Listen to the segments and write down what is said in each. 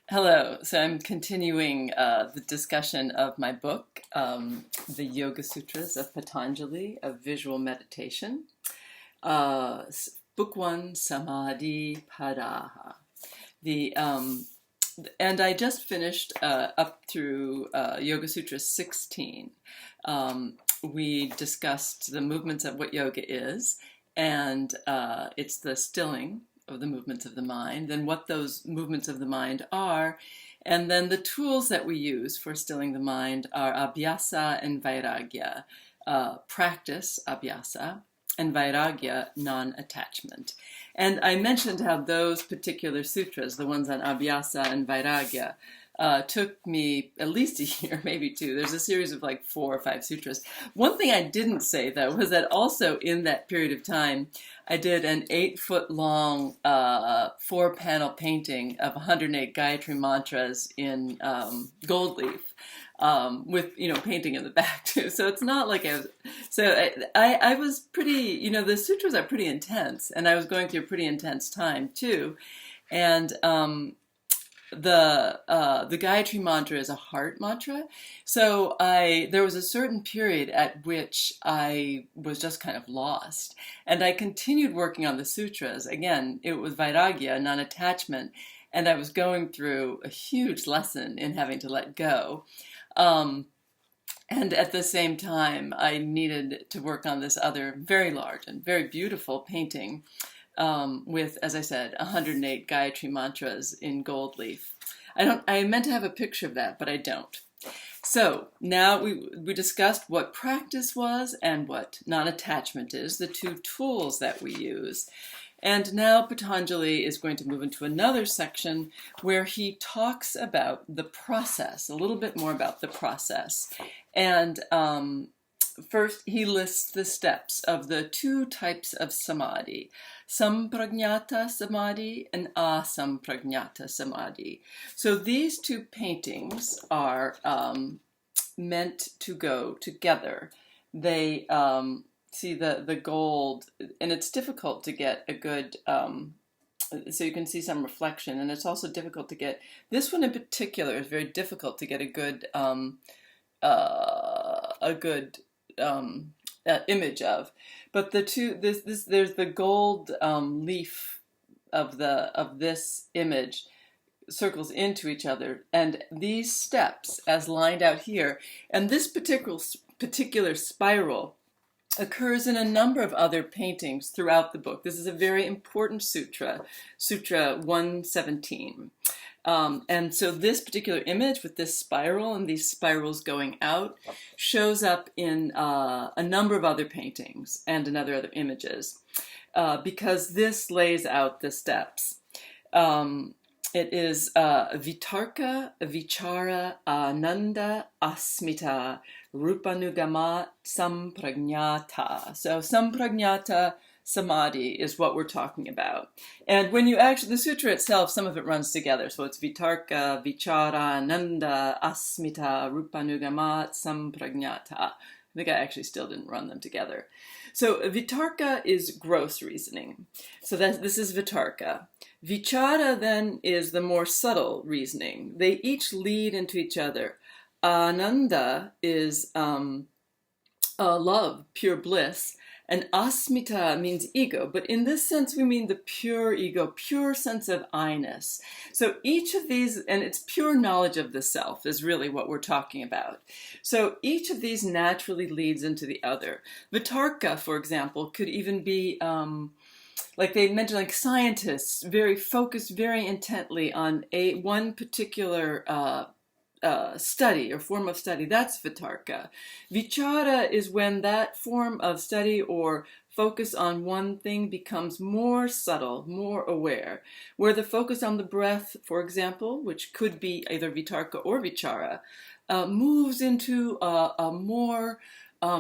Hello. So I'm continuing the discussion of my book, The Yoga Sutras of Patanjali, of visual meditation. Book 1, Samadhi Padaha. The and I just finished up through Yoga Sutra 16. We discussed the movements of what yoga is, and it's the stilling of the movements of the mind, then what those movements of the mind are, and then the tools that we use for stilling the mind are abhyasa and vairagya. Practice, abhyasa, and vairagya, non-attachment. And I mentioned how those particular sutras, the ones on abhyasa and vairagya, took me at least a year, maybe two. There's a series of like 4 or 5 sutras. One thing I didn't say, though, was that also in that period of time, I did an 8-foot-long 4-panel painting of 108 Gayatri Mantras in gold leaf. With painting in the back too, so it's not like I was pretty, the sutras are pretty intense, and I was going through a pretty intense time too, and the Gayatri mantra is a heart mantra, so there was a certain period at which I was just kind of lost, and I continued working on the sutras. Again, it was vairagya, non-attachment, and I was going through a huge lesson in having to let go. And at the same time, I needed to work on this other very large and very beautiful painting with, as I said, 108 Gayatri Mantras in gold leaf. I meant to have a picture of that, but I don't. So now we discussed what practice was and what non-attachment is, the two tools that we use. And now Patanjali is going to move into another section where he talks about the process, a little bit more about the process. And first, he lists the steps of the 2 types of samadhi, sampragnata samadhi and asampragnata samadhi. So these 2 paintings are meant to go together. They see the gold, and it's difficult to get a good, so you can see some reflection, and it's also difficult to get, this one in particular is very difficult to get a good image of. But the two, there's the gold leaf of this image circles into each other, and these steps as lined out here, and this particular spiral occurs in a number of other paintings throughout the book. This is a very important sutra, Sutra 117. And so this particular image with this spiral and these spirals going out shows up in a number of other paintings and in other images because this lays out the steps. It is vitarka, vichara, ananda, asmita, rupanugama, sampragnata. So sampragnata samadhi is what we're talking about. And when you actually, the sutra itself, some of it runs together. So it's vitarka, vichara, ananda, asmita, rupanugama, sampragnata. I think I actually still didn't run them together. So vitarka is gross reasoning. So this is vitarka. Vichara then is the more subtle reasoning. They each lead into each other. Ananda is love, pure bliss. And asmita means ego, but in this sense we mean the pure ego, pure sense of I-ness. So each of these, and it's pure knowledge of the self is really what we're talking about. So each of these naturally leads into the other. Vitarka, for example, could even be like they mentioned, like scientists, very focused very intently on one particular study or form of study. That's vitarka. Vichara is when that form of study or focus on one thing becomes more subtle, more aware, where the focus on the breath, for example, which could be either vitarka or vichara, moves into a more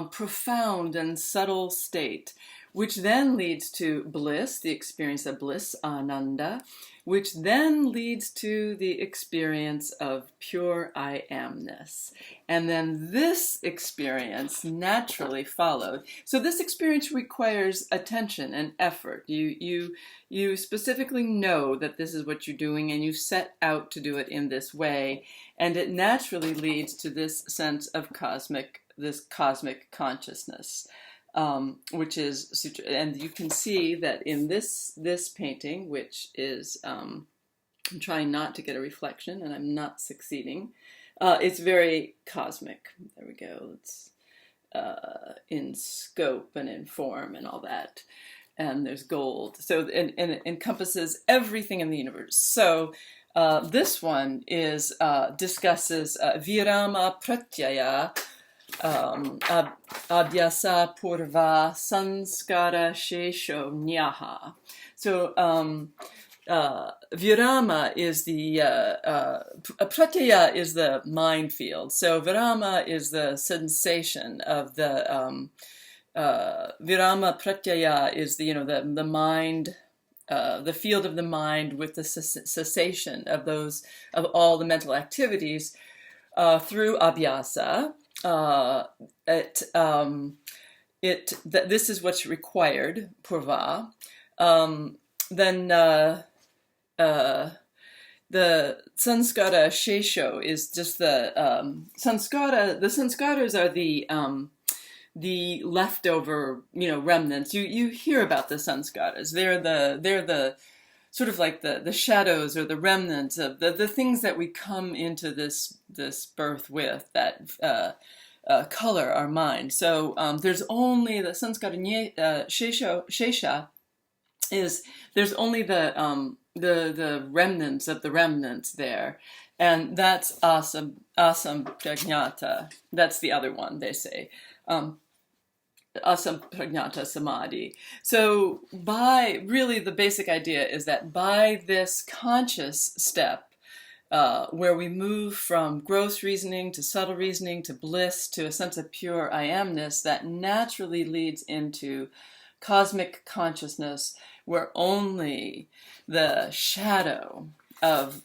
profound and subtle state, which then leads to bliss, the experience of bliss, ananda, which then leads to the experience of pure I amness. And then this experience naturally followed. So this experience requires attention and effort. You specifically know that this is what you're doing, and you set out to do it in this way, and it naturally leads to this sense of cosmic consciousness, which is Sutra. And you can see that in this painting, which is, I'm trying not to get a reflection, and I'm not succeeding. It's very cosmic. There we go. It's in scope and in form and all that. And there's gold. So and it encompasses everything in the universe. So this one is discusses virama pratyaya, abhyasa purva sanskara shesho nyaha. So virama is the pratyaya is the mind field. So virama is the sensation of the virama pratyaya is the the mind, the field of the mind with the cessation of all the mental activities through abhyasa. This is what's required, purva. Then the sanskara shesho is just the sanskara. The sanskaras are the leftover remnants. You hear about the sanskaras. They're the sort of like the shadows or the remnants of the things that we come into this birth with that color our mind. So there's only the sanskara shesha is there's only the remnants of the remnants there, and that's asam prajnata. That's the other one they say. Asam prajnata samadhi. So really the basic idea is that by this conscious step, where we move from gross reasoning to subtle reasoning to bliss to a sense of pure I amness, that naturally leads into cosmic consciousness, where only the shadow of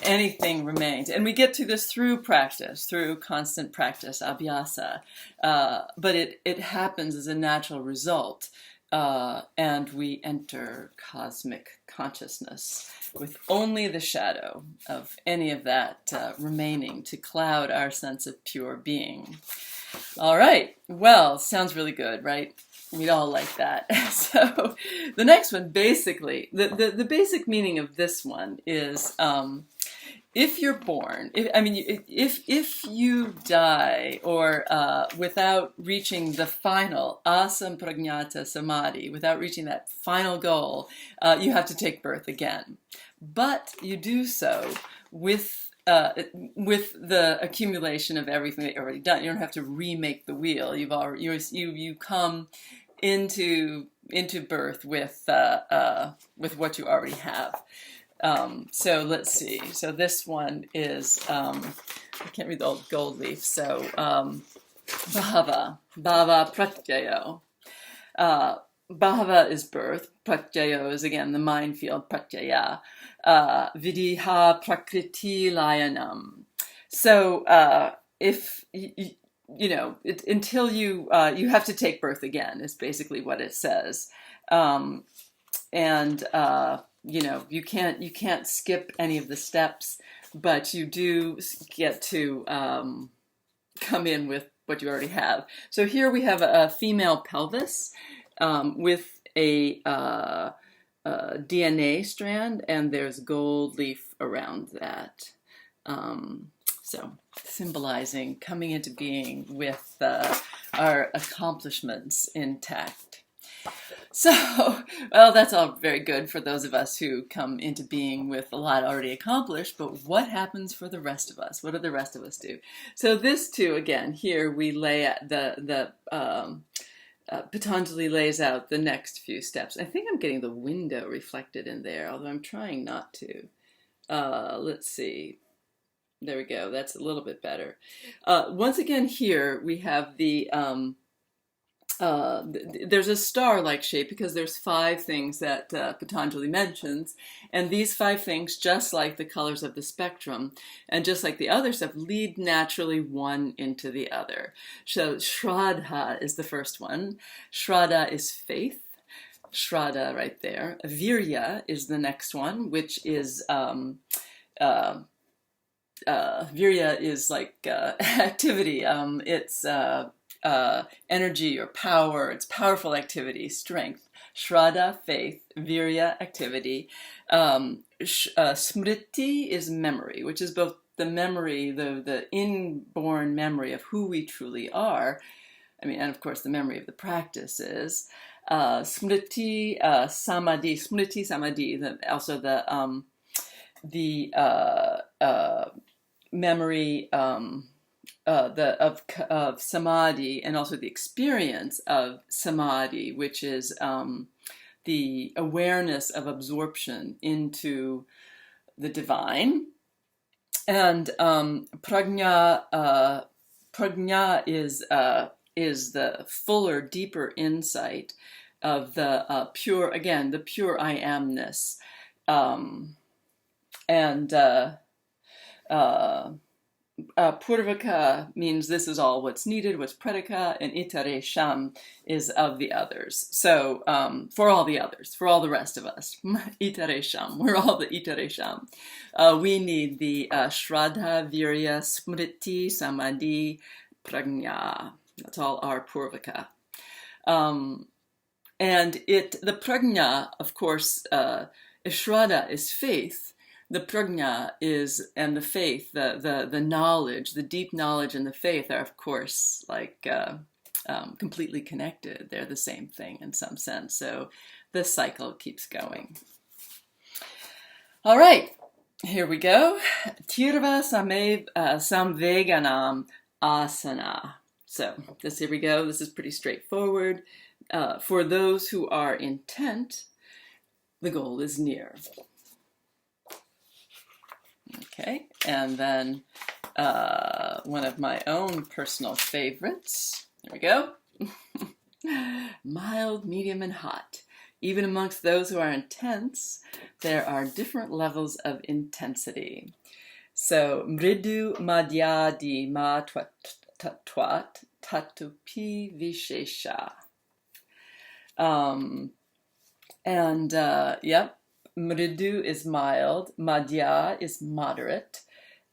anything remains. And we get to this through practice, through constant practice, abhyasa. But it happens as a natural result. And we enter cosmic consciousness with only the shadow of any of that remaining to cloud our sense of pure being. All right. Well, sounds really good, right? We'd all like that. So the next one, basically, the basic meaning of this one is if you're born, if you die or without reaching the final asam prajnata samadhi, without reaching that final goal, you have to take birth again. But you do so with the accumulation of everything that you've already done. You don't have to remake the wheel. You come into birth with what you already have. So let's see. So this one is I can't read the old gold leaf. So bhava pratyayo. Bhava is birth. Pratyayo is again the mind field. Pratyaya. Vidiha prakriti layanam. So if until you have to take birth again is basically what it says, and you can't skip any of the steps, but you do get to come in with what you already have. So here we have a female pelvis with a DNA strand, and there's gold leaf around that. So symbolizing coming into being with our accomplishments intact. So, well, that's all very good for those of us who come into being with a lot already accomplished, but what happens for the rest of us? What do the rest of us do? So this too, again, here we lay at Patanjali lays out the next few steps. I think I'm getting the window reflected in there, although I'm trying not to. Let's see. There we go. That's a little bit better. Once again, here we have the there's a star-like shape because there's 5 things that Patanjali mentions, and these 5 things, just like the colors of the spectrum, and just like the other stuff, lead naturally one into the other. So Shraddha is the first one. Shraddha is faith. Shraddha right there. Virya is the next one, which is Virya is like activity. It's energy or power. It's powerful activity, strength. Shraddha, faith. Virya, activity. Smriti is memory, which is both the memory, the inborn memory of who we truly are. I mean, and of course, the memory of the practices. Smriti, samadhi. Smriti, samadhi. Also the memory of samadhi, and also the experience of samadhi, which is the awareness of absorption into the divine. And prajna is the fuller, deeper insight of the pure, again, the pure I amness. Purvaka means this is all what's needed, what's predika, and itaresham is of the others. So for all the others, for all the rest of us, itaresham, we're all the itaresham. We need the shraddha, virya, smriti, samadhi, prajna. That's all our purvaka. And the prajna, of course, shraddha is faith. The prajna is, and the faith, the knowledge, the deep knowledge and the faith are, of course, like completely connected. They're the same thing in some sense. So the cycle keeps going. All right, here we go. Tirva samveganam asana. So here we go. This is pretty straightforward. For those who are intent, the goal is near. Okay, and then one of my own personal favorites. There we go. Mild, medium, and hot. Even amongst those who are intense, there are different levels of intensity. So, mridu madhyadi ma twat tatupi vishesha. Yep. Mridu is mild, madhya is moderate,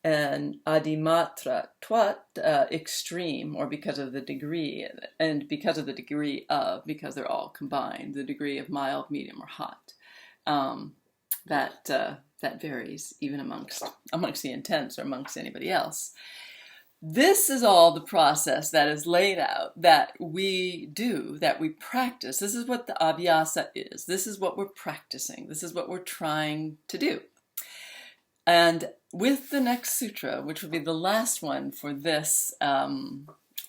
and adimatra, twat, extreme, or because of the degree, and because of the degree of, because they're all combined, the degree of mild, medium, or hot. That varies even amongst the intense or amongst anybody else. This is all the process that is laid out, that we do, that we practice. This is what the abhyasa is. This is what we're practicing. This is what we're trying to do. And with the next sutra, which will be the last one for this,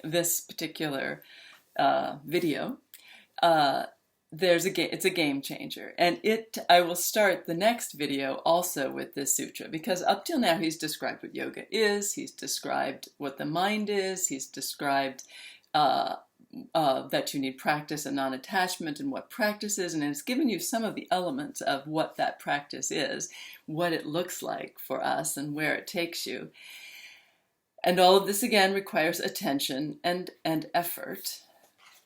this particular video, it's a game changer, and I will start the next video also with this sutra, because up till now he's described what yoga is, he's described what the mind is, he's described that you need practice and non-attachment and what practice is, and it's given you some of the elements of what that practice is, what it looks like for us and where it takes you. And all of this again requires attention and effort,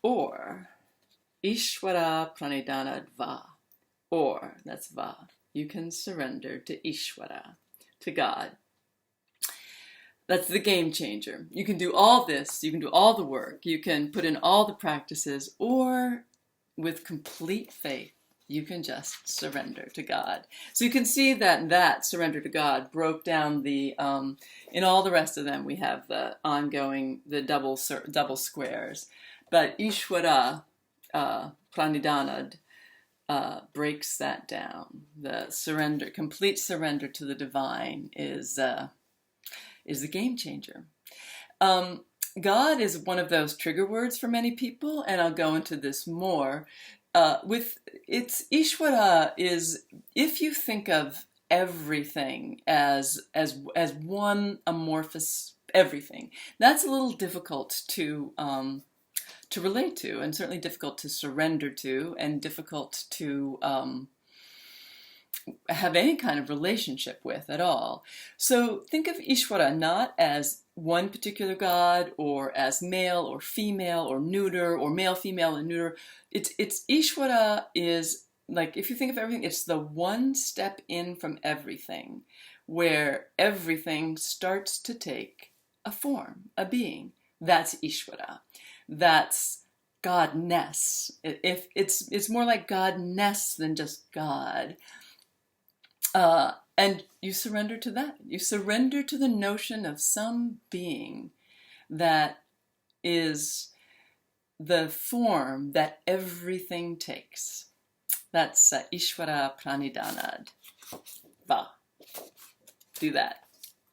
or Ishvara pranidana dva, or, that's va, you can surrender to Ishvara, to God. That's the game changer. You can do all this, you can do all the work, you can put in all the practices, or with complete faith, you can just surrender to God. So you can see that surrender to God broke down the, in all the rest of them we have the ongoing, the double squares. But Ishvara, Pranidanad, breaks that down. The surrender, complete surrender to the divine is the game changer. God is one of those trigger words for many people, and I'll go into this more. Ishvara is, if you think of everything as one amorphous everything, that's a little difficult to to relate to, and certainly difficult to surrender to, and difficult to have any kind of relationship with at all. So think of Ishvara not as one particular god, or as male or female or neuter, or male, female, and neuter. It's Ishvara is like, if you think of everything, it's the one step in from everything, where everything starts to take a form, a being. That's Ishvara. That's godness. If it's more like godness than just God. And you surrender to that. You surrender to the notion of some being that is the form that everything takes. That's Ishvara Pranidhanad. Va. Do that.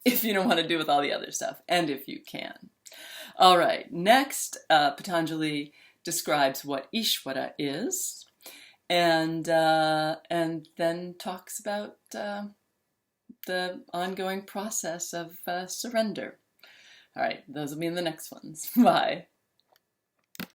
If you don't want to do with all the other stuff, and if you can. All right, next, Patanjali describes what Ishvara is, and then talks about the ongoing process of surrender. All right, those will be in the next ones. Bye.